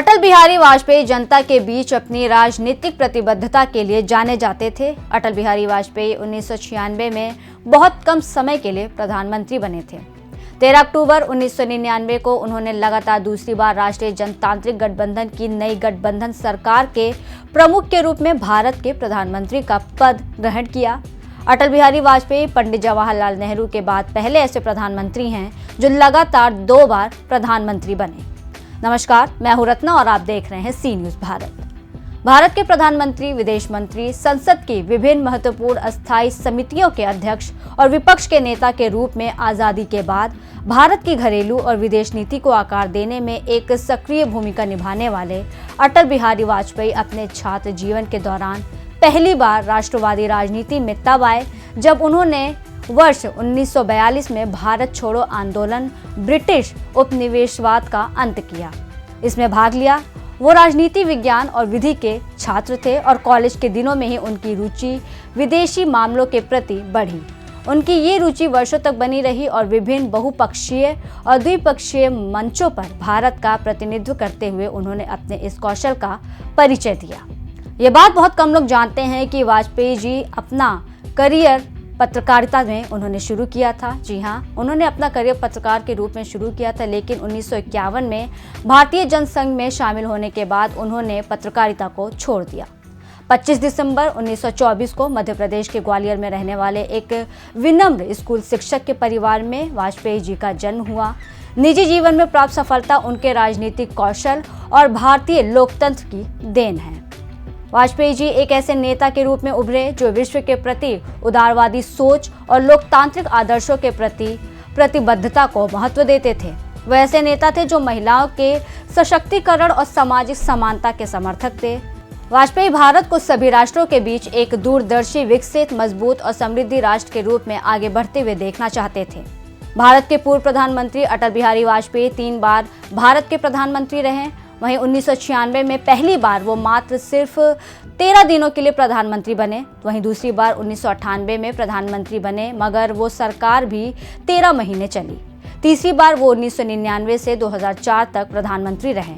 अटल बिहारी वाजपेयी जनता के बीच अपनी राजनीतिक प्रतिबद्धता के लिए जाने जाते थे। अटल बिहारी वाजपेयी 1996 में बहुत कम समय के लिए प्रधानमंत्री बने थे। 13 अक्टूबर 1999 को उन्होंने लगातार दूसरी बार राष्ट्रीय जनतांत्रिक गठबंधन की नई गठबंधन सरकार के प्रमुख के रूप में भारत के प्रधानमंत्री का पद ग्रहण किया। अटल बिहारी वाजपेयी पंडित जवाहरलाल नेहरू के बाद पहले ऐसे प्रधानमंत्री हैं जो लगातार 2 बार प्रधानमंत्री बने। नमस्कार, मैं हूं रत्ना और आप देख रहे हैं सी न्यूज भारत। भारत के प्रधानमंत्री, विदेश मंत्री, संसद की विभिन्न महत्वपूर्ण अस्थायी समितियों के अध्यक्ष और विपक्ष के नेता के रूप में आजादी के बाद भारत की घरेलू और विदेश नीति को आकार देने में एक सक्रिय भूमिका निभाने वाले अटल बिहारी वाजपेयी अपने छात्र जीवन के दौरान पहली बार राष्ट्रवादी राजनीति में तब आए जब उन्होंने वर्ष 1942 में भारत छोड़ो आंदोलन ब्रिटिश उपनिवेशवाद का अंत किया। इसमें भाग लिया। वो राजनीति विज्ञान और विधि के छात्र थे और कॉलेज के दिनों में ही उनकी रुचि विदेशी मामलों के प्रति बढ़ी। उनकी ये रुचि वर्षों तक बनी रही और विभिन्न बहुपक्षीय और द्विपक्षीय मंचों पर भारत का प्रतिनिधित्व करते हुए उन्होंने अपने इस कौशल का परिचय दिया। ये बात बहुत कम लोग जानते हैं कि वाजपेयी जी अपना करियर पत्रकारिता में उन्होंने शुरू किया था। जी हाँ, उन्होंने अपना करियर पत्रकार के रूप में शुरू किया था, लेकिन 1951 में भारतीय जनसंघ में शामिल होने के बाद उन्होंने पत्रकारिता को छोड़ दिया। 25 दिसंबर 1924 को मध्य प्रदेश के ग्वालियर में रहने वाले एक विनम्र स्कूल शिक्षक के परिवार में वाजपेयी जी का जन्म हुआ। निजी जीवन में प्राप्त सफलता उनके राजनीतिक कौशल और भारतीय लोकतंत्र की देन है। वाजपेयी जी एक ऐसे नेता के रूप में उभरे जो विश्व के प्रति उदारवादी सोच और लोकतांत्रिक आदर्शों के प्रति प्रतिबद्धता को महत्व देते थे। वह ऐसे नेता थे जो महिलाओं के सशक्तिकरण और सामाजिक समानता के समर्थक थे। वाजपेयी भारत को सभी राष्ट्रों के बीच एक दूरदर्शी, विकसित, मजबूत और समृद्ध राष्ट्र के रूप में आगे बढ़ते हुए देखना चाहते थे। भारत के पूर्व प्रधानमंत्री अटल बिहारी वाजपेयी 3 बार भारत के प्रधानमंत्री रहे। वहीं 1996 में पहली बार वो मात्र सिर्फ 13 दिनों के लिए प्रधानमंत्री बने। वहीं दूसरी बार 1998 में प्रधानमंत्री बने, मगर वो सरकार भी 13 महीने चली। तीसरी बार वो 1999 से 2004 तक प्रधानमंत्री रहे।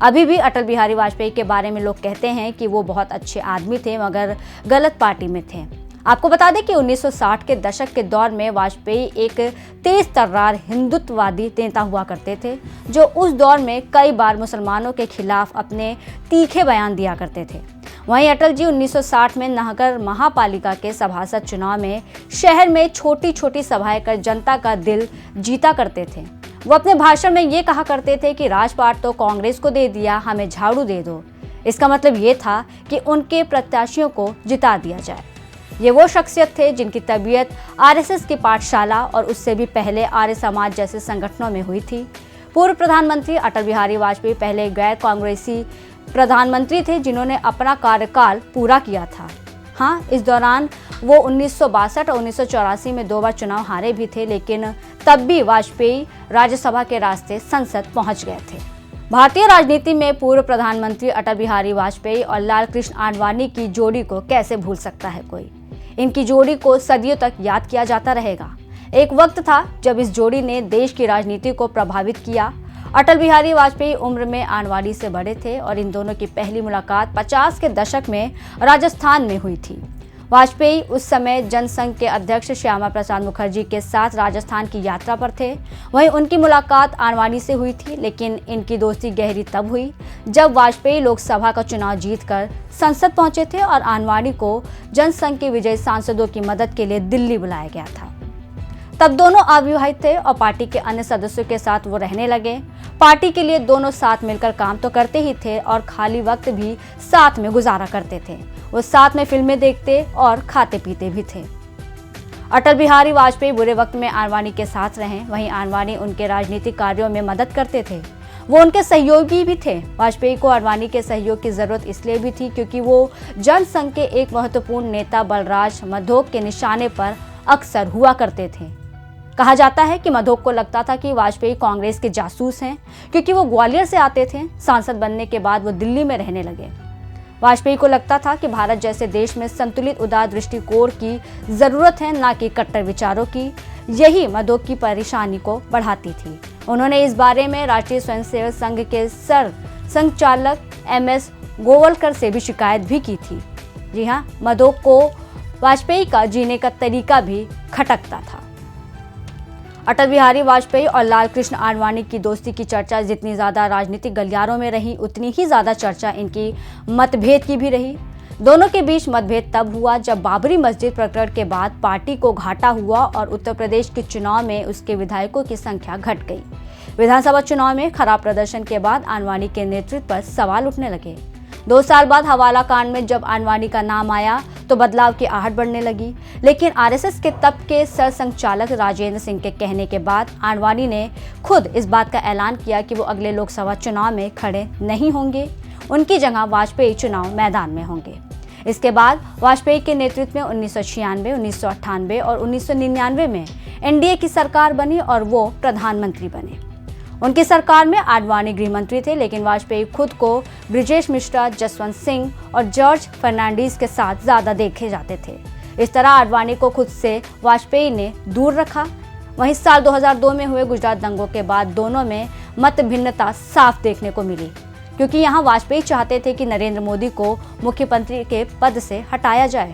अभी भी अटल बिहारी वाजपेयी के बारे में लोग कहते हैं कि वो बहुत अच्छे आदमी थे, मगर गलत पार्टी में थे। आपको बता दें कि 1960 के दशक के दौर में वाजपेयी एक तेज तर्रार हिंदुत्ववादी नेता हुआ करते थे, जो उस दौर में कई बार मुसलमानों के खिलाफ अपने तीखे बयान दिया करते थे। वहीं अटल जी 1960 में नगर महापालिका के सभासद चुनाव में शहर में छोटी छोटी सभाएं कर जनता का दिल जीता करते थे। वो अपने भाषण में ये कहा करते थे कि राजपाट तो कांग्रेस को दे दिया, हमें झाड़ू दे दो। इसका मतलब ये था कि उनके प्रत्याशियों को जिता दिया जाए। ये वो शख्सियत थे जिनकी तबीयत आरएसएस की पाठशाला और उससे भी पहले आर्य समाज जैसे संगठनों में हुई थी। पूर्व प्रधानमंत्री अटल बिहारी वाजपेयी पहले गैर कांग्रेसी प्रधानमंत्री थे जिन्होंने अपना कार्यकाल पूरा किया था। हाँ, इस दौरान वो 1962 और 1984 में 2 बार चुनाव हारे भी थे, लेकिन तब भी वाजपेयी राज्यसभा के रास्ते संसद पहुंच गए थे। भारतीय राजनीति में पूर्व प्रधानमंत्री अटल बिहारी वाजपेयी और लाल कृष्ण आडवाणी की जोड़ी को कैसे भूल सकता है कोई। इनकी जोड़ी को सदियों तक याद किया जाता रहेगा। एक वक्त था जब इस जोड़ी ने देश की राजनीति को प्रभावित किया। अटल बिहारी वाजपेयी उम्र में आडवाणी से बड़े थे और इन दोनों की पहली मुलाकात 50 के दशक में राजस्थान में हुई थी। वाजपेयी उस समय जनसंघ के अध्यक्ष श्यामा प्रसाद मुखर्जी के साथ राजस्थान की यात्रा पर थे। वहीं उनकी मुलाकात आडवाणी से हुई थी, लेकिन इनकी दोस्ती गहरी तब हुई जब वाजपेयी लोकसभा का चुनाव जीतकर संसद पहुंचे थे और आडवाणी को जनसंघ के विजयी सांसदों की मदद के लिए दिल्ली बुलाया गया था। तब दोनों अविवाहित थे और पार्टी के अन्य सदस्यों के साथ वो रहने लगे। पार्टी के लिए दोनों साथ मिलकर काम तो करते ही थे और खाली वक्त भी साथ में गुजारा करते थे। वो साथ में फिल्में देखते और खाते पीते भी थे। अटल बिहारी वाजपेयी बुरे वक्त में आडवाणी के साथ रहे। वहीं आडवाणी उनके राजनीतिक कार्यों में मदद करते थे। वो उनके सहयोगी भी थे। वाजपेयी को आडवाणी के सहयोग की जरूरत इसलिए भी थी क्योंकि वो जनसंघ के एक महत्वपूर्ण नेता बलराज मधोक के निशाने पर अक्सर हुआ करते थे। कहा जाता है कि मधोक को लगता था कि वाजपेयी कांग्रेस के जासूस हैं, क्योंकि वो ग्वालियर से आते थे। सांसद बनने के बाद वो दिल्ली में रहने लगे। वाजपेयी को लगता था कि भारत जैसे देश में संतुलित उदार दृष्टिकोण की जरूरत है, ना कि कट्टर विचारों की। यही मधोक की परेशानी को बढ़ाती थी। उन्होंने इस बारे में राष्ट्रीय स्वयंसेवक संघ के सर संचालक MS गोवलकर से भी शिकायत भी की थी। जी हाँ, मधोक को वाजपेयी का जीने का तरीका भी खटकता था। अटल बिहारी वाजपेयी और लाल कृष्ण आडवाणी की दोस्ती की चर्चा जितनी ज्यादा राजनीतिक गलियारों में रही, उतनी ही ज्यादा चर्चा इनकी मतभेद की भी रही। दोनों के बीच मतभेद तब हुआ जब बाबरी मस्जिद प्रकरण के बाद पार्टी को घाटा हुआ और उत्तर प्रदेश के चुनाव में उसके विधायकों की संख्या घट गई। विधानसभा चुनाव में खराब प्रदर्शन के बाद आडवाणी के नेतृत्व पर सवाल उठने लगे। 2 साल बाद हवाला कांड में जब आडवाणी का नाम आया तो बदलाव की आहट बढ़ने लगी, लेकिन आरएसएस के तब के सरसंघचालक राजेंद्र सिंह के कहने के बाद आडवाणी ने खुद इस बात का ऐलान किया कि वो अगले लोकसभा चुनाव में खड़े नहीं होंगे, उनकी जगह वाजपेयी चुनाव मैदान में होंगे। इसके बाद वाजपेयी के नेतृत्व में 1996, 1998 और 1999 में एनडीए की सरकार बनी और वो प्रधानमंत्री बने। उनकी सरकार में आडवाणी गृह मंत्री थे, लेकिन वाजपेयी खुद को ब्रिजेश मिश्रा, जसवंत सिंह और जॉर्ज फर्नांडीज के साथ ज्यादा देखे जाते थे। इस तरह आडवाणी को खुद से वाजपेयी ने दूर रखा। वहीं साल 2002 में हुए गुजरात दंगों के बाद दोनों में मत भिन्नता साफ देखने को मिली, क्योंकि यहाँ वाजपेयी चाहते थे कि नरेंद्र मोदी को मुख्यमंत्री के पद से हटाया जाए।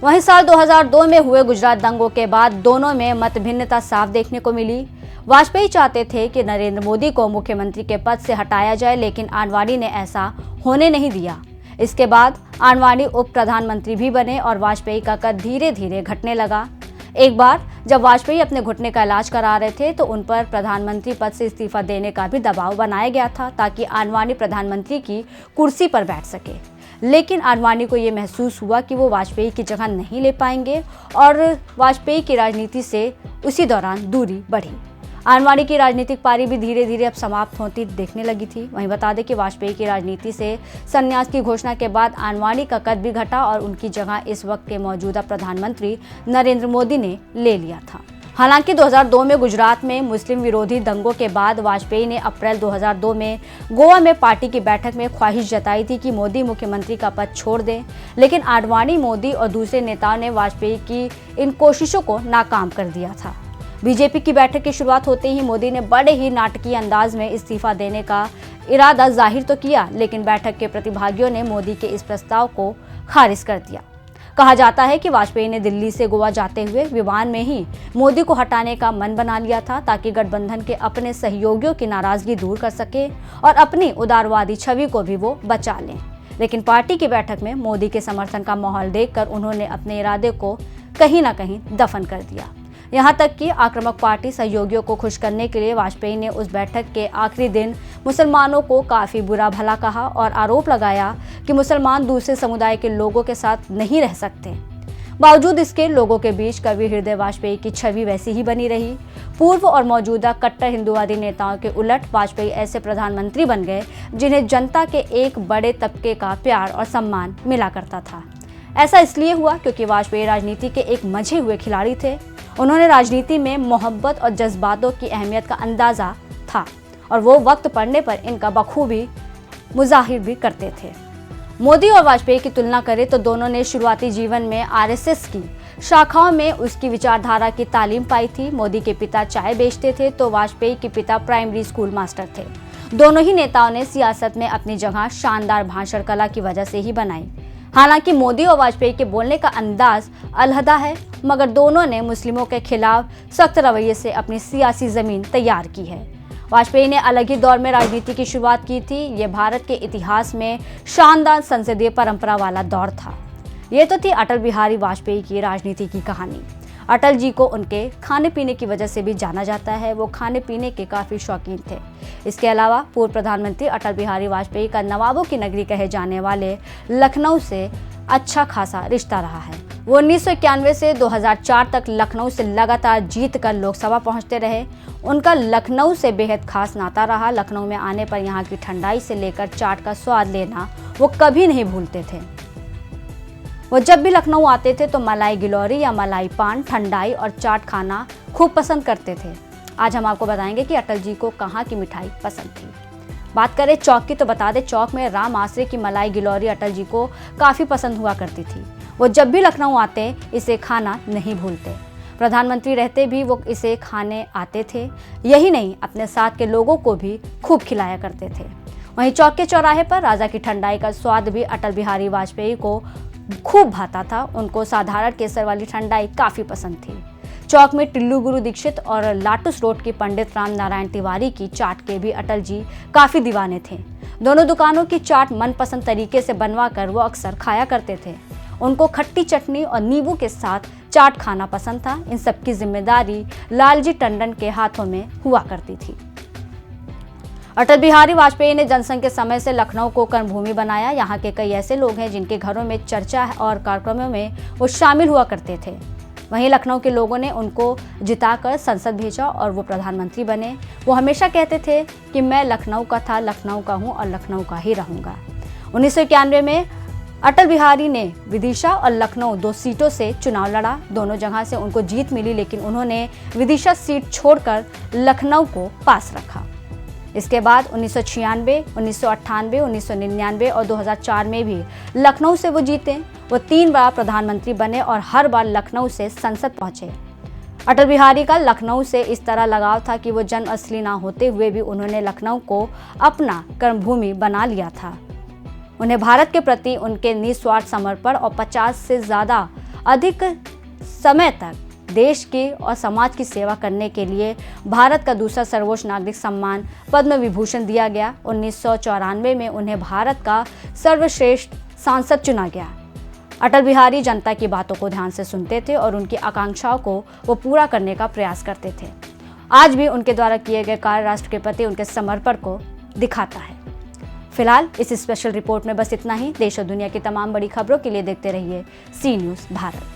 वहीं साल 2002 में हुए गुजरात दंगों के बाद दोनों में मत भिन्नता साफ देखने को मिली। वाजपेयी चाहते थे कि नरेंद्र मोदी को मुख्यमंत्री के पद से हटाया जाए, लेकिन आडवाणी ने ऐसा होने नहीं दिया। इसके बाद आडवाणी उप प्रधानमंत्री भी बने और वाजपेयी का कद धीरे धीरे घटने लगा। एक बार जब वाजपेयी अपने घुटने का इलाज करा रहे थे तो उन पर प्रधानमंत्री पद से इस्तीफा देने का भी दबाव बनाया गया था, ताकि आडवाणी प्रधानमंत्री की कुर्सी पर बैठ सके। लेकिन आडवाणी को ये महसूस हुआ कि वो वाजपेयी की जगह नहीं ले पाएंगे और वाजपेयी की राजनीति से उसी दौरान दूरी बढ़ी। आडवाणी की राजनीतिक पारी भी धीरे धीरे अब समाप्त होती देखने लगी थी। वहीं बता दें कि वाजपेयी की राजनीति से संन्यास की घोषणा के बाद आडवाणी का कद भी घटा और उनकी जगह इस वक्त के मौजूदा प्रधानमंत्री नरेंद्र मोदी ने ले लिया था। हालांकि 2002 में गुजरात में मुस्लिम विरोधी दंगों के बाद वाजपेयी ने अप्रैल 2002 में गोवा में पार्टी की बैठक में ख्वाहिश जताई थी कि मोदी मुख्यमंत्री का पद छोड़ दें, लेकिन आडवाणी, मोदी और दूसरे नेताओं ने वाजपेयी की इन कोशिशों को नाकाम कर दिया था। बीजेपी की बैठक की शुरुआत होते ही मोदी ने बड़े ही नाटकीय अंदाज में इस्तीफा देने का इरादा जाहिर तो किया, लेकिन बैठक के प्रतिभागियों ने मोदी के इस प्रस्ताव को खारिज कर दिया। कहा जाता है कि वाजपेयी ने दिल्ली से गोवा जाते हुए विमान में ही मोदी को हटाने का मन बना लिया था, ताकि गठबंधन के अपने सहयोगियों की नाराजगी दूर कर सके और अपनी उदारवादी छवि को भी वो बचा लें। लेकिन पार्टी की बैठक में मोदी के समर्थन का माहौल देखकर उन्होंने अपने इरादे को कहीं ना कहीं दफन कर दिया। यहाँ तक कि आक्रामक पार्टी सहयोगियों को खुश करने के लिए वाजपेयी ने उस बैठक के आखिरी दिन मुसलमानों को काफ़ी बुरा भला कहा और आरोप लगाया कि मुसलमान दूसरे समुदाय के लोगों के साथ नहीं रह सकते। बावजूद इसके लोगों के बीच कवि हृदय वाजपेयी की छवि वैसी ही बनी रही। पूर्व और मौजूदा कट्टर हिंदुवादी नेताओं के उलट वाजपेयी ऐसे प्रधानमंत्री बन गए जिन्हें जनता के एक बड़े तबके का प्यार और सम्मान मिला करता था। ऐसा इसलिए हुआ क्योंकि वाजपेयी राजनीति के एक मंझे हुए खिलाड़ी थे। उन्होंने राजनीति में मोहब्बत और जज्बातों की अहमियत का अंदाज़ा था और वो वक्त पड़ने पर इनका बखूबी मुजाहिर भी करते थे। मोदी और वाजपेयी की तुलना करें तो दोनों ने शुरुआती जीवन में आरएसएस की शाखाओं में उसकी विचारधारा की तालीम पाई थी। मोदी के पिता चाय बेचते थे तो वाजपेयी के पिता प्राइमरी स्कूल मास्टर थे। दोनों ही नेताओं ने सियासत में अपनी जगह शानदार भाषण कला की वजह से ही बनाई। हालांकि मोदी और वाजपेयी के बोलने का अंदाज अलहदा है, मगर दोनों ने मुस्लिमों के खिलाफ सख्त रवैये से अपनी सियासी जमीन तैयार की है। वाजपेयी ने अलग ही दौर में राजनीति की शुरुआत की थी। ये भारत के इतिहास में शानदार संसदीय परंपरा वाला दौर था। ये तो थी अटल बिहारी वाजपेयी की राजनीति की कहानी। अटल जी को उनके खाने पीने की वजह से भी जाना जाता है। वो खाने पीने के काफ़ी शौकीन थे। इसके अलावा पूर्व प्रधानमंत्री अटल बिहारी वाजपेयी का नवाबों की नगरी कहे जाने वाले लखनऊ से अच्छा खासा रिश्ता रहा है। वो 1991 से 2004 तक लखनऊ से लगातार जीत कर लोकसभा पहुंचते रहे। उनका लखनऊ से बेहद खास नाता रहा। लखनऊ में आने पर यहाँ की ठंडाई से लेकर चाट का स्वाद लेना वो कभी नहीं भूलते थे। वो जब भी लखनऊ आते थे तो मलाई गिलौरी या मलाई पान, ठंडाई और चाट खाना खूब पसंद करते थे। आज हम आपको बताएंगे कि अटल जी को कहाँ की मिठाई पसंद थी। बात करें चौक की तो बता दें, चौक में राम आसरे की मलाई गिलौरी अटल जी को काफ़ी पसंद हुआ करती थी। वो जब भी लखनऊ आते इसे खाना नहीं भूलते। प्रधानमंत्री रहते भी वो इसे खाने आते थे। यही नहीं, अपने साथ के लोगों को भी खूब खिलाया करते थे। वहीं चौक के चौराहे पर राजा की ठंडाई का स्वाद भी अटल बिहारी वाजपेयी को खूब भाता था। उनको साधारण केसर वाली ठंडाई काफी पसंद थी। चौक में टिल्लू गुरु दीक्षित और लाटूस रोड की पंडित राम नारायण तिवारी की चाट के भी अटल जी काफी दीवाने थे। दोनों दुकानों की चाट मनपसंद तरीके से बनवा कर वो अक्सर खाया करते थे। उनको खट्टी चटनी और नींबू के साथ चाट खाना पसंद था। इन सब की जिम्मेदारी लालजी टंडन के हाथों में हुआ करती थी। अटल बिहारी वाजपेयी ने जनसंघ के समय से लखनऊ को कर्मभूमि बनाया। यहाँ के कई ऐसे लोग हैं जिनके घरों में चर्चा और कार्यक्रमों में वो शामिल हुआ करते थे। वहीं लखनऊ के लोगों ने उनको जिताकर संसद भेजा और वो प्रधानमंत्री बने। वो हमेशा कहते थे कि मैं लखनऊ का था, लखनऊ का हूँ और लखनऊ का ही रहूँगा। 1991 में अटल बिहारी ने विदिशा और लखनऊ 2 सीटों से चुनाव लड़ा। दोनों जगह से उनको जीत मिली, लेकिन उन्होंने विदिशा सीट छोड़कर लखनऊ को पास रखा। इसके बाद 1996, 1998, 1999 और 2004 में भी लखनऊ से वो जीते। वो 3 बार प्रधानमंत्री बने और हर बार लखनऊ से संसद पहुंचे। अटल बिहारी का लखनऊ से इस तरह लगाव था कि वो जन्म असली ना होते हुए भी उन्होंने लखनऊ को अपना कर्मभूमि बना लिया था। उन्हें भारत के प्रति उनके निस्वार्थ समर्पण और 50 से ज़्यादा अधिक समय तक देश की और समाज की सेवा करने के लिए भारत का दूसरा सर्वोच्च नागरिक सम्मान पद्म विभूषण दिया गया। 1994 में उन्हें भारत का सर्वश्रेष्ठ सांसद चुना गया। अटल बिहारी जनता की बातों को ध्यान से सुनते थे और उनकी आकांक्षाओं को वो पूरा करने का प्रयास करते थे। आज भी उनके द्वारा किए गए कार्य राष्ट्र के प्रति उनके समर्पण को दिखाता है। फिलहाल इस स्पेशल रिपोर्ट में बस इतना ही। देश और दुनिया की तमाम बड़ी खबरों के लिए देखते रहिए सी न्यूज़ भारत।